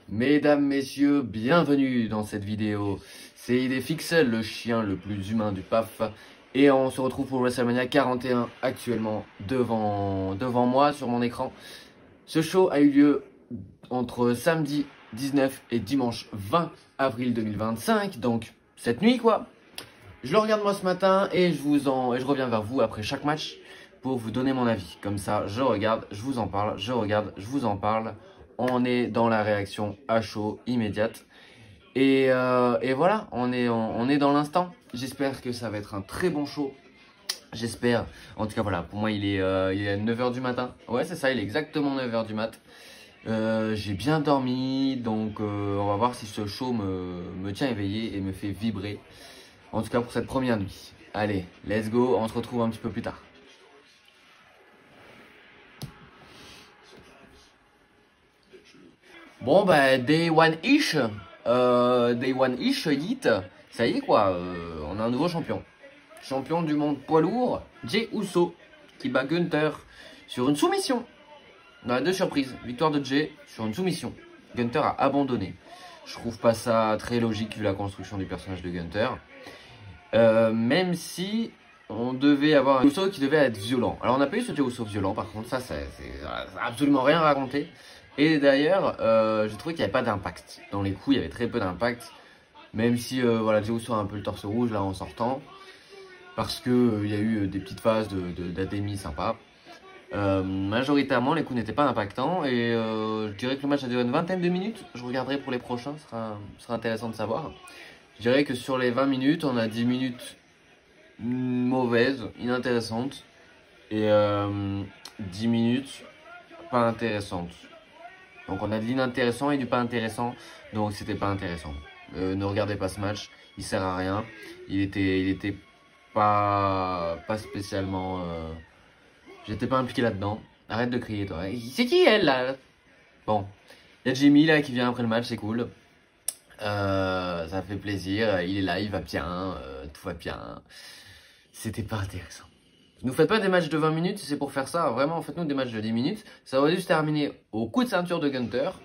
Mesdames, messieurs, bienvenue dans cette vidéo. C'est IDFixel, le chien le plus humain du PAF. Et on se retrouve pour WrestleMania 41 actuellement devant moi sur mon écran. Ce show a eu lieu entre samedi 19 et dimanche 20 avril 2025. Donc cette nuit quoi. Je le regarde moi ce matin et je reviens vers vous après chaque match pour vous donner mon avis. Comme ça, je regarde, je vous en parle, je regarde, je vous en parle. On est dans la réaction à chaud immédiate. Et voilà, on est dans l'instant. J'espère que ça va être un très bon show. J'espère. En tout cas, voilà, pour moi, il est 9h du matin. Ouais, c'est ça, il est exactement 9h du mat. J'ai bien dormi, donc on va voir si ce show me tient éveillé et me fait vibrer. En tout cas, pour cette première nuit. Allez, let's go, on se retrouve un petit peu plus tard. Bon bah day one-ish, Yeet, ça y est quoi, on a un nouveau champion. Champion du monde poids lourd, Jey Uso, qui bat Gunther sur une soumission. On a deux surprises, victoire de Jey sur une soumission. Gunther a abandonné. Je trouve pas ça très logique vu la construction du personnage de Gunther. Même si on devait avoir un Uso qui devait être violent. Alors on n'a pas eu ce Jey Uso violent par contre, ça c'est absolument rien à raconter. Et d'ailleurs, j'ai trouvé qu'il n'y avait pas d'impact. Dans les coups, il y avait très peu d'impact. Même si voilà, Jey Uso a un peu le torse rouge là en sortant. Parce que il y a eu des petites phases d'adémie sympa. Majoritairement, les coups n'étaient pas impactants. Et je dirais que le match a duré une vingtaine de minutes. Je regarderai pour les prochains, ce sera intéressant de savoir. Je dirais que sur les 20 minutes, on a 10 minutes mauvaises, inintéressantes. Et 10 minutes pas intéressantes. Donc on a de l'inintéressant et du pas intéressant. Donc c'était pas intéressant. Ne regardez pas ce match, il sert à rien. Il était pas spécialement. J'étais pas impliqué là-dedans. Arrête de crier toi. C'est qui elle là? Bon, il y a Jimmy là qui vient après le match, c'est cool. Ça fait plaisir. Il est là, il va bien, tout va bien. C'était pas intéressant. Ne faites pas des matchs de 20 minutes si c'est pour faire ça. Vraiment, faites-nous des matchs de 10 minutes. Ça aurait dû se terminer au coup de ceinture de Gunther.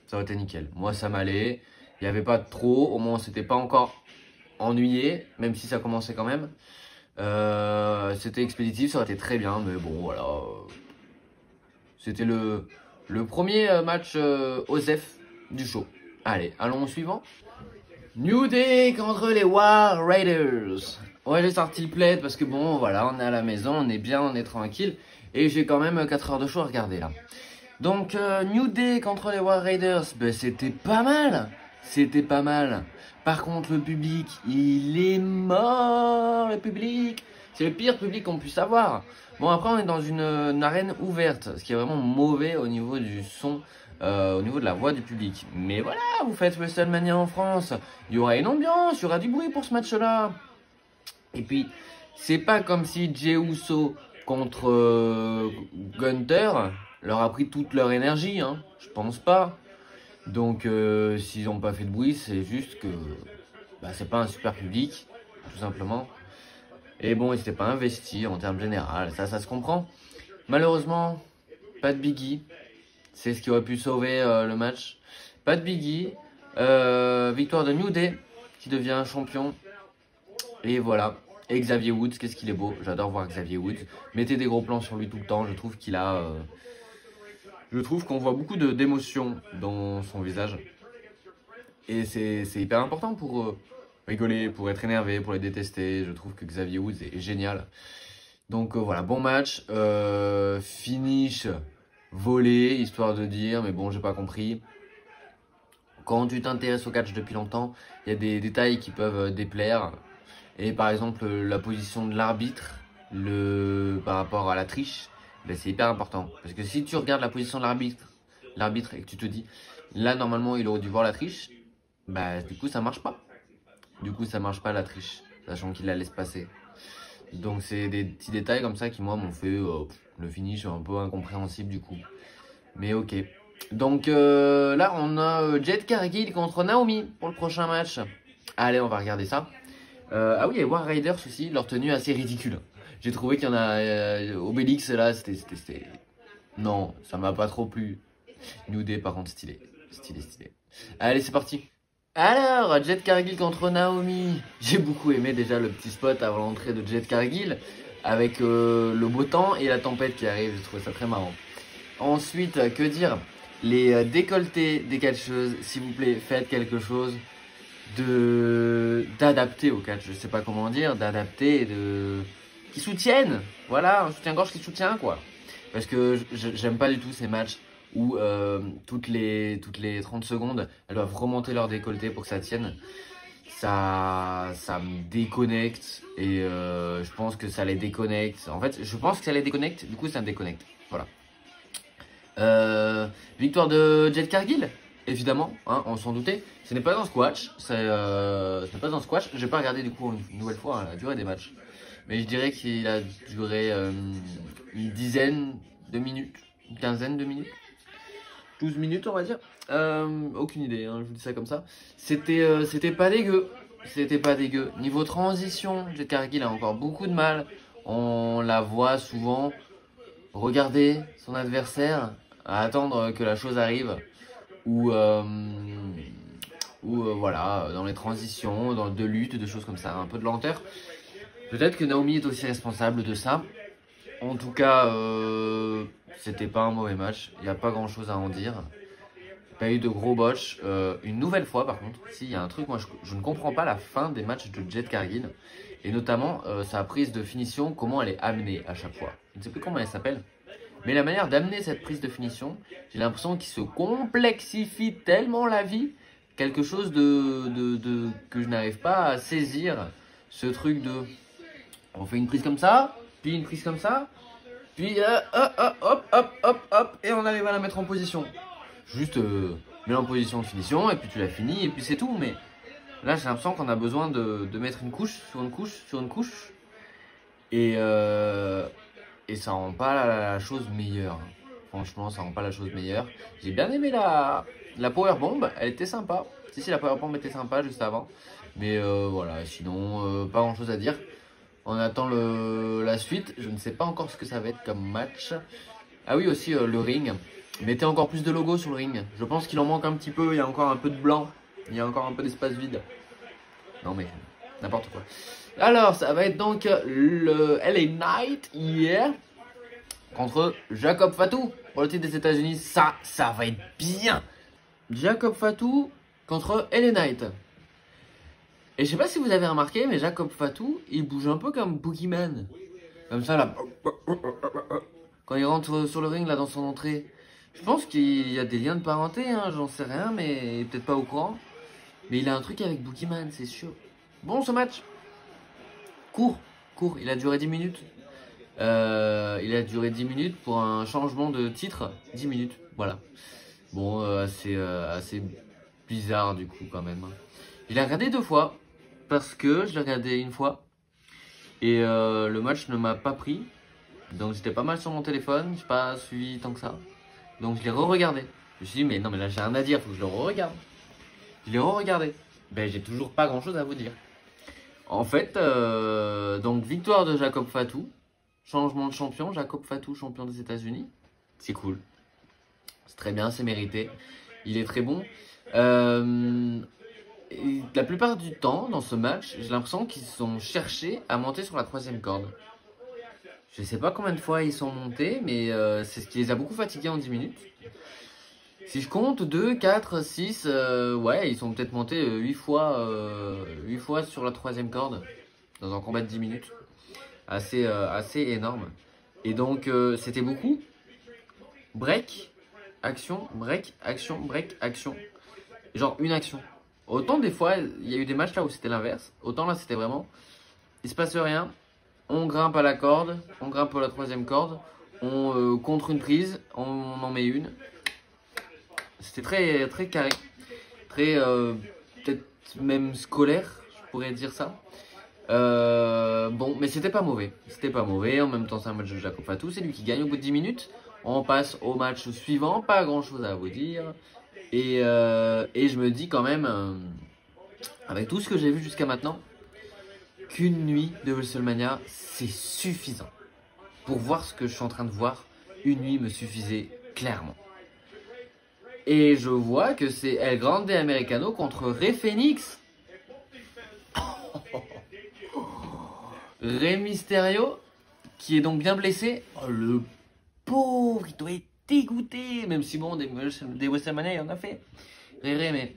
Ça aurait été nickel. Moi, ça m'allait. Il n'y avait pas trop. Au moins, on s'était pas encore ennuyé. Même si ça commençait quand même. C'était expéditif. Ça aurait été très bien. Mais bon, voilà. C'était le premier match OSEF du show. Allez, allons au suivant. New Day contre les War Raiders. Ouais, j'ai sorti le plaid parce que bon, voilà, on est à la maison, on est bien, on est tranquille. Et j'ai quand même 4 heures de show à regarder là. Donc, New Day contre les War Raiders, ben, c'était pas mal. C'était pas mal. Par contre, le public, il est mort, le public. C'est le pire public qu'on puisse avoir. Bon, après, on est dans une arène ouverte, ce qui est vraiment mauvais au niveau du son. Au niveau de la voix du public. Mais voilà, vous faites WrestleMania en France, il y aura une ambiance, il y aura du bruit pour ce match-là. Et puis, c'est pas comme si Jey Uso contre Gunther leur a pris toute leur énergie, hein. Je pense pas. Donc, s'ils n'ont pas fait de bruit, c'est juste que bah, c'est pas un super public, tout simplement. Et bon, ils s'étaient pas investis en termes généraux, ça se comprend. Malheureusement, pas de Biggie. C'est ce qui aurait pu sauver le match. Pas de Biggie. Victoire de New Day qui devient champion. Et voilà. Et Xavier Woods, qu'est-ce qu'il est beau. J'adore voir Xavier Woods. Mettez des gros plans sur lui tout le temps. Je trouve qu'il a... je trouve qu'on voit beaucoup d'émotion dans son visage. Et c'est hyper important pour rigoler, pour être énervé, pour les détester. Je trouve que Xavier Woods est génial. Donc voilà, bon match. Finish... volé, histoire de dire, mais bon, j'ai pas compris. Quand tu t'intéresses au catch depuis longtemps, il y a des détails qui peuvent déplaire. Et par exemple, la position de l'arbitre, par rapport à la triche, ben, c'est hyper important. Parce que si tu regardes la position de l'arbitre et que tu te dis, là, normalement, il aurait dû voir la triche, bah, du coup, ça marche pas. Du coup, ça marche pas la triche, sachant qu'il la laisse passer. Donc c'est des petits détails comme ça qui moi m'ont fait le finish un peu incompréhensible du coup. Mais ok. Donc là on a Jade Cargill contre Naomi pour le prochain match. Allez, on va regarder ça. Ah oui, et War Raiders aussi, leur tenue assez ridicule. J'ai trouvé qu'il y en a Obélix là, c'était... Non, ça m'a pas trop plu. New Day par contre stylé. Stylé, stylé. Allez, c'est parti. Alors, Jade Cargill contre Naomi. J'ai beaucoup aimé déjà le petit spot avant l'entrée de Jade Cargill avec le beau temps et la tempête qui arrive. J'ai trouvé ça très marrant. Ensuite, que dire? Les décolletés des catcheuses, s'il vous plaît, faites quelque chose d'adapté au catch. Je sais pas comment dire, d'adapté, qui soutiennent. Voilà, un soutien-gorge qui soutient quoi. Parce que j'aime pas du tout ces matchs où toutes les 30 secondes, elles doivent remonter leur décolleté pour que ça tienne. Ça me déconnecte et je pense que ça les déconnecte. En fait, je pense que ça les déconnecte, du coup ça me déconnecte. Voilà. Victoire de Jade Cargill, évidemment, hein, on s'en doutait. Ce n'est pas un squash, ce n'est pas un squash. J'ai pas regardé du coup une nouvelle fois la durée des matchs, mais je dirais qu'il a duré une dizaine de minutes, une quinzaine de minutes, 12 minutes on va dire. Aucune idée, hein, je vous dis ça comme ça. C'était pas dégueu, c'était pas dégueu. Niveau transition, Jade Cargill a encore beaucoup de mal. On la voit souvent regarder son adversaire, à attendre que la chose arrive, ou voilà, dans les transitions, dans de lutte, de choses comme ça, un peu de lenteur. Peut-être que Naomi est aussi responsable de ça. En tout cas, c'était pas un mauvais match, il n'y a pas grand chose à en dire. Pas eu de gros botch. Une nouvelle fois par contre, s'il y a un truc, moi je ne comprends pas la fin des matchs de Jade Cargill. Et notamment sa prise de finition, comment elle est amenée à chaque fois. Je ne sais plus comment elle s'appelle. Mais la manière d'amener cette prise de finition, j'ai l'impression qu'il se complexifie tellement la vie. Quelque chose que je n'arrive pas à saisir. Ce truc de... On fait une prise comme ça, puis une prise comme ça, puis hop, et on arrive à la mettre en position. Juste mets en position de finition, et puis tu l'as fini, et puis c'est tout. Mais là, j'ai l'impression qu'on a besoin de mettre une couche sur une couche sur une couche. Et ça rend pas la chose meilleure. Franchement, ça rend pas la chose meilleure. J'ai bien aimé la powerbomb, elle était sympa. Si, la powerbomb était sympa juste avant. Mais voilà, sinon, pas grand chose à dire. On attend la suite. Je ne sais pas encore ce que ça va être comme match. Ah oui, aussi le ring. Mettez encore plus de logos sur le ring. Je pense qu'il en manque un petit peu. Il y a encore un peu de blanc. Il y a encore un peu d'espace vide. Non mais, n'importe quoi. Alors, ça va être donc le LA Knight hier contre Jacob Fatu pour le titre des États-Unis. Ça va être bien. Jacob Fatu contre LA Knight. Et je sais pas si vous avez remarqué, mais Jacob Fatu, il bouge un peu comme Boogeyman. Comme ça, là. Quand il rentre sur le ring, là, dans son entrée. Je pense qu'il y a des liens de parenté, hein, j'en sais rien, mais peut-être pas au courant. Mais il a un truc avec Boogeyman, c'est sûr. Bon, ce match. Court, il a duré 10 minutes. Il a duré 10 minutes pour un changement de titre. 10 minutes, voilà. Bon, assez bizarre du coup quand même. Je l'ai regardé 2 fois, parce que je l'ai regardé une fois. Et le match ne m'a pas pris. Donc j'étais pas mal sur mon téléphone, j'ai pas suivi tant que ça. Donc je l'ai re-regardé. Je me suis dit, mais non, mais là j'ai rien à dire, faut que je le re-regarde. Je l'ai re-regardé. Ben j'ai toujours pas grand chose à vous dire. En fait, donc victoire de Jacob Fatu, changement de champion, Jacob Fatu champion des États-Unis, c'est cool, c'est très bien, c'est mérité, il est très bon. Et la plupart du temps dans ce match, j'ai l'impression qu'ils ont cherché à monter sur la 3e corde. Je sais pas combien de fois ils sont montés, mais c'est ce qui les a beaucoup fatigués en 10 minutes. Si je compte 2, 4, 6, ouais, ils sont peut-être montés 8 fois sur la 3e corde dans un combat de 10 minutes. Assez énorme. Et donc, c'était beaucoup. Break, action, break, action, break, action. Genre une action. Autant des fois, il y a eu des matchs là où c'était l'inverse. Autant là, c'était vraiment, il se passe rien. On grimpe à la corde, on grimpe à la 3e corde. On contre une prise, on en met une. C'était très carré, très peut-être même scolaire, je pourrais dire ça. Bon, mais c'était pas mauvais. En même temps, c'est un match de Jacob Fatu, c'est lui qui gagne au bout de 10 minutes. On passe au match suivant, pas grand chose à vous dire. Et je me dis quand même, avec tout ce que j'ai vu jusqu'à maintenant, qu'une nuit de WrestleMania, c'est suffisant. Pour voir ce que je suis en train de voir, une nuit me suffisait clairement. Et je vois que c'est El Grande Americano contre Rey Fénix. Rey Mysterio, qui est donc bien blessé. Oh, le pauvre, il doit être dégoûté. Même si bon, des WrestleMania, il en a fait. Mais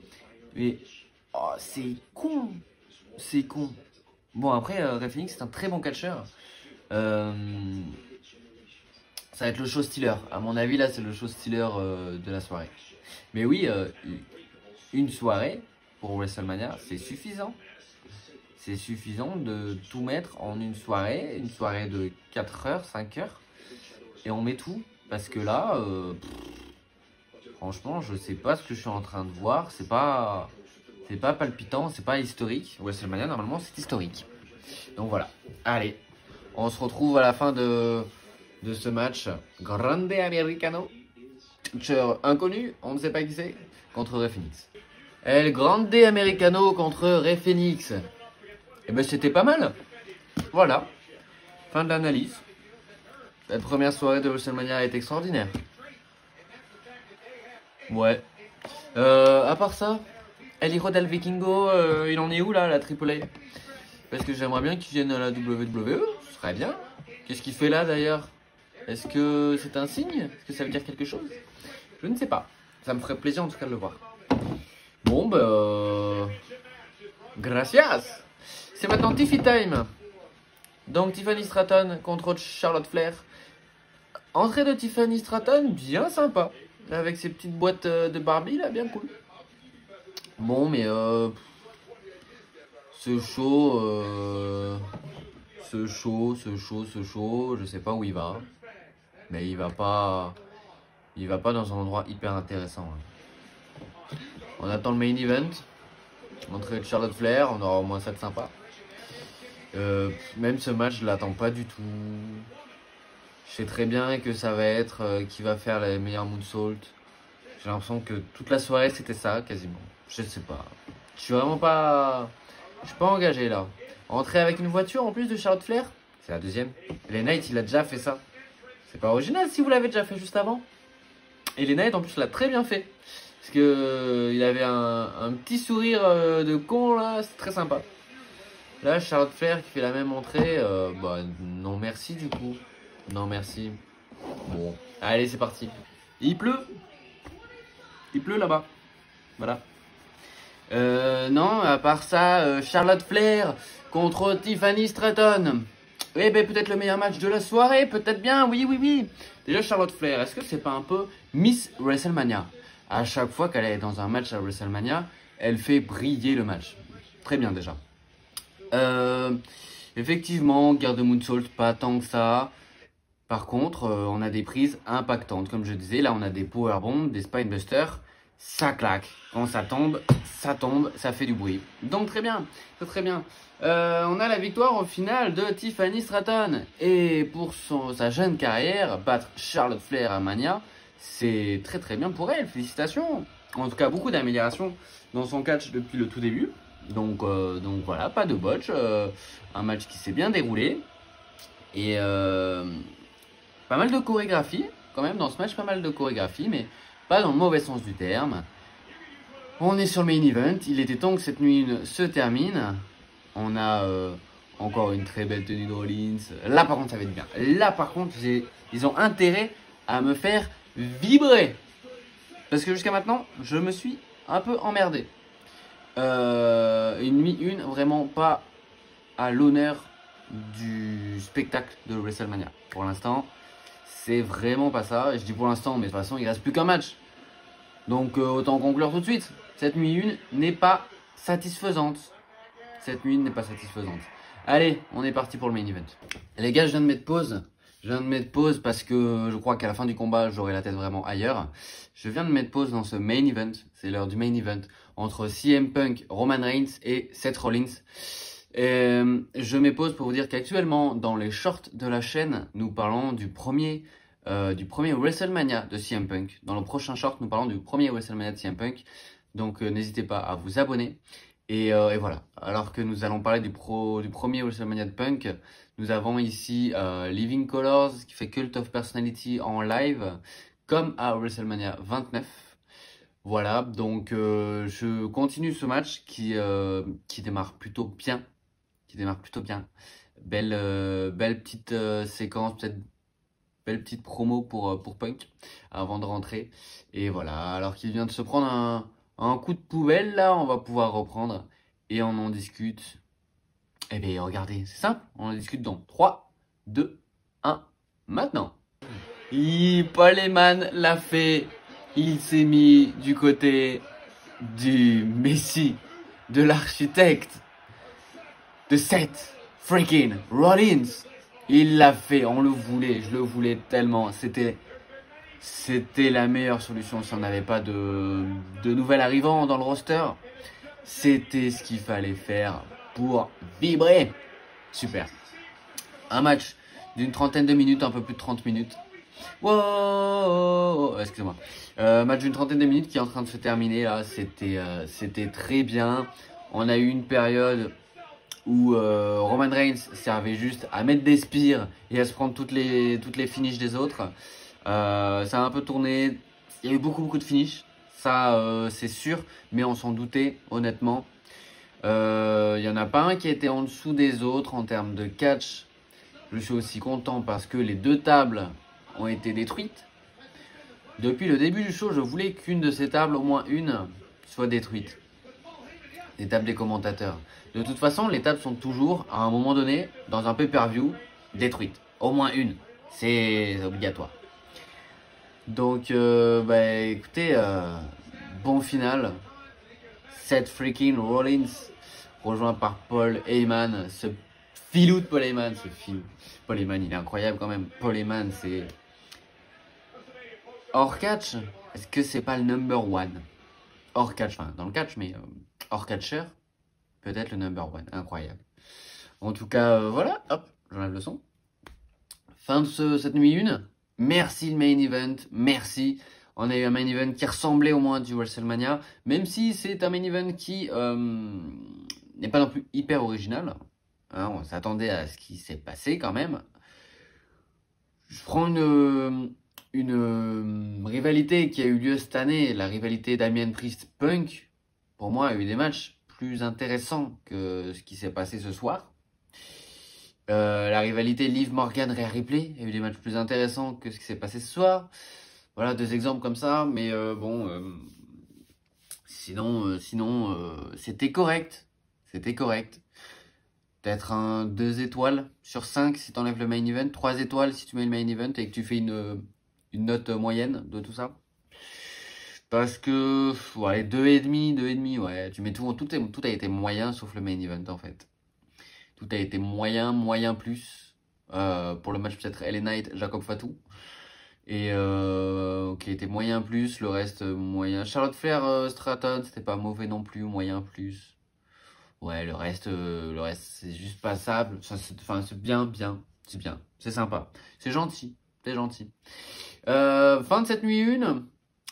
oh, c'est con. C'est con. Bon, après, Rey Fénix, c'est un très bon catcheur. Ça va être le show stealer. À mon avis, là, c'est le show stealer de la soirée. Mais oui, une soirée pour WrestleMania, c'est suffisant. C'est suffisant de tout mettre en une soirée de 4 heures, 5 heures. Et on met tout. Parce que là, franchement, je sais pas ce que je suis en train de voir. C'est pas palpitant, c'est pas historique. WrestleMania, normalement, c'est historique. Donc voilà. Allez, on se retrouve à la fin de ce match. Grande Americano. Inconnu, on ne sait pas qui c'est, contre Rey Fénix. El Grande Americano contre Rey Fénix. Et ben c'était pas mal. Voilà. Fin de l'analyse. Cette première soirée de WrestleMania est extraordinaire. Ouais. À part ça, El Hijo del Vikingo, il en est où là, la AAA? Parce que j'aimerais bien qu'il vienne à la WWE, ce serait bien. Qu'est-ce qu'il fait là d'ailleurs? Est-ce que c'est un signe? Est-ce que ça veut dire quelque chose? Je ne sais pas. Ça me ferait plaisir en tout cas de le voir. Bon, gracias. C'est maintenant Tiffy Time. Donc Tiffany Stratton contre Charlotte Flair. Entrée de Tiffany Stratton, bien sympa. Avec ses petites boîtes de Barbie, là, bien cool. Bon, mais ce show, je sais pas où il va. Mais il va pas dans un endroit hyper intéressant. On attend le main event. Entrée de Charlotte Flair, on aura au moins ça de sympa. Même ce match, je l'attends pas du tout. Je sais très bien que ça va être qui va faire les meilleurs moonsaults. J'ai l'impression que toute la soirée c'était ça quasiment. Je sais pas. Je suis vraiment pas. Je suis pas engagé là. Entrer avec une voiture en plus de Charlotte Flair, c'est la deuxième. Les Knight, il a déjà fait ça. C'est pas original si vous l'avez déjà fait juste avant. Et les Knight en plus l'a très bien fait. Parce que il avait un petit sourire de con là, c'est très sympa. Là, Charlotte Flair qui fait la même entrée, bah non merci du coup. Non merci. Bon, allez c'est parti. Il pleut. Il pleut là-bas. Voilà. Non, à part ça, Charlotte Flair contre Tiffany Stratton. Eh ben peut-être le meilleur match de la soirée, peut-être bien, oui. Déjà Charlotte Flair, est-ce que c'est pas un peu Miss WrestleMania? À chaque fois qu'elle est dans un match à WrestleMania, elle fait briller le match. Très bien déjà. Effectivement, garde de moonsault, pas tant que ça. Par contre, on a des prises impactantes. Comme je disais, là on a des powerbombs, des spinebusters. Ça claque. Quand ça tombe, ça fait du bruit. Donc très bien, très bien. On a la victoire au final de Tiffany Stratton. Et pour sa jeune carrière, battre Charlotte Flair à Mania, c'est très bien pour elle. Félicitations. En tout cas, beaucoup d'améliorations dans son catch depuis le tout début. Donc voilà, pas de botch. Un match qui s'est bien déroulé. Et pas mal de chorégraphie. Quand même, dans ce match, pas mal de chorégraphie. Mais pas dans le mauvais sens du terme. On est sur le main event. Il était temps que cette nuit se termine. On a encore une très belle tenue de Rollins. Là, par contre, ça va être bien. Là, par contre, ils ont intérêt à me faire vibrer. Parce que jusqu'à maintenant, je me suis un peu emmerdé. Une nuit 1, vraiment pas à l'honneur du spectacle de WrestleMania. Pour l'instant, c'est vraiment pas ça. Je dis pour l'instant, mais de toute façon, il reste plus qu'un match. Donc autant conclure tout de suite. Cette nuit 1 n'est pas satisfaisante. Cette nuit n'est pas satisfaisante. Allez, on est parti pour le main event. Les gars, je viens de mettre pause. Je viens de mettre pause parce que je crois qu'à la fin du combat, j'aurai la tête vraiment ailleurs. Je viens de mettre pause dans ce main event. C'est l'heure du main event entre CM Punk, Roman Reigns et Seth Rollins. Je mets pause pour vous dire qu'actuellement, dans les shorts de la chaîne, nous parlons du premier WrestleMania de CM Punk. Dans le prochain short, nous parlons du premier WrestleMania de CM Punk. Donc n'hésitez pas à vous abonner. Et voilà, alors que nous allons parler du premier WrestleMania de Punk, nous avons ici Living Colors qui fait Cult of Personality en live, comme à WrestleMania 29. Voilà, donc je continue ce match qui démarre plutôt bien. Qui démarre plutôt bien. Belle petite séquence, peut-être belle petite promo pour Punk avant de rentrer. Et voilà, alors qu'il vient de se prendre un coup de poubelle, là, on va pouvoir reprendre et on en discute. Eh bien, regardez, c'est simple, on en discute dans 3, 2, 1, maintenant. Paul Heyman l'a fait, il s'est mis du côté du Messi, de l'architecte, de Seth freaking Rollins. Il l'a fait, on le voulait, je le voulais tellement. C'était la meilleure solution si on n'avait pas de nouvel arrivant dans le roster. C'était ce qu'il fallait faire pour vibrer. Super. Un match d'une trentaine de minutes, un peu plus de 30 minutes. Wow, excusez-moi. Match d'une trentaine de minutes qui est en train de se terminer là. C'était très bien. On a eu une période où Roman Reigns servait juste à mettre des spires et à se prendre toutes les finishes des autres. Ça a un peu tourné. Il y a eu beaucoup de finishes. Ça, c'est sûr. Mais on s'en doutait, honnêtement. Il n'y en a pas un qui était en dessous des autres en termes de catch. Je suis aussi content parce que les 2 tables ont été détruites. Depuis le début du show, je voulais qu'une de ces tables, au moins une, soit détruite. Les tables des commentateurs. De toute façon, les tables sont toujours, à un moment donné, dans un pay-per-view, détruites. Au moins une. C'est obligatoire. Donc, écoutez, bon final. Seth freaking Rollins, rejoint par Paul Heyman. Ce filou de Paul Heyman, Paul Heyman, il est incroyable quand même. Paul Heyman, c'est... Hors catch, est-ce que c'est pas le number one? Hors catch, enfin, dans le catch, mais hors catcher, peut-être le number one. Incroyable. En tout cas, voilà, hop, j'enlève le son. Fin de cette nuit 1. Merci le main event, merci. On a eu un main event qui ressemblait au moins du WrestleMania, même si c'est un main event qui n'est pas non plus hyper original. Hein, on s'attendait à ce qui s'est passé quand même. Je prends une rivalité qui a eu lieu cette année, la rivalité Damien Priest-Punk. Pour moi, a eu des matchs plus intéressants que ce qui s'est passé ce soir. La rivalité Liv Morgan-Rhea Ripley, il y a eu des matchs plus intéressants que ce qui s'est passé ce soir. Voilà, 2 exemples comme ça, mais sinon, c'était correct. C'était correct. Peut-être un 2 étoiles sur 5 si tu enlèves le main event, 3 étoiles si tu mets le main event et que tu fais une note moyenne de tout ça. Parce que, ouais, 2,5, ouais, tu mets tout a été moyen sauf le main event en fait. Tout a été moyen plus. Pour le match peut-être LA Knight, Jacob Fatou. Et qui était moyen plus, le reste moyen. Charlotte Flair, Stratton, c'était pas mauvais non plus, moyen plus. Ouais, le reste c'est juste passable. Enfin, c'est bien, c'est bien, c'est sympa, c'est gentil, c'est gentil. Fin de cette nuit 1,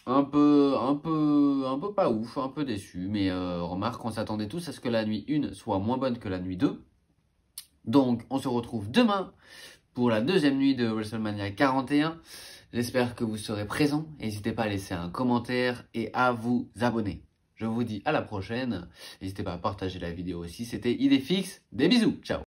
un peu pas ouf, un peu déçu, mais remarque, on s'attendait tous à ce que la nuit 1 soit moins bonne que la nuit 2. Donc, on se retrouve demain pour la 2e nuit de WrestleMania 41. J'espère que vous serez présents. N'hésitez pas à laisser un commentaire et à vous abonner. Je vous dis à la prochaine. N'hésitez pas à partager la vidéo aussi. C'était Idéfix. Des bisous. Ciao.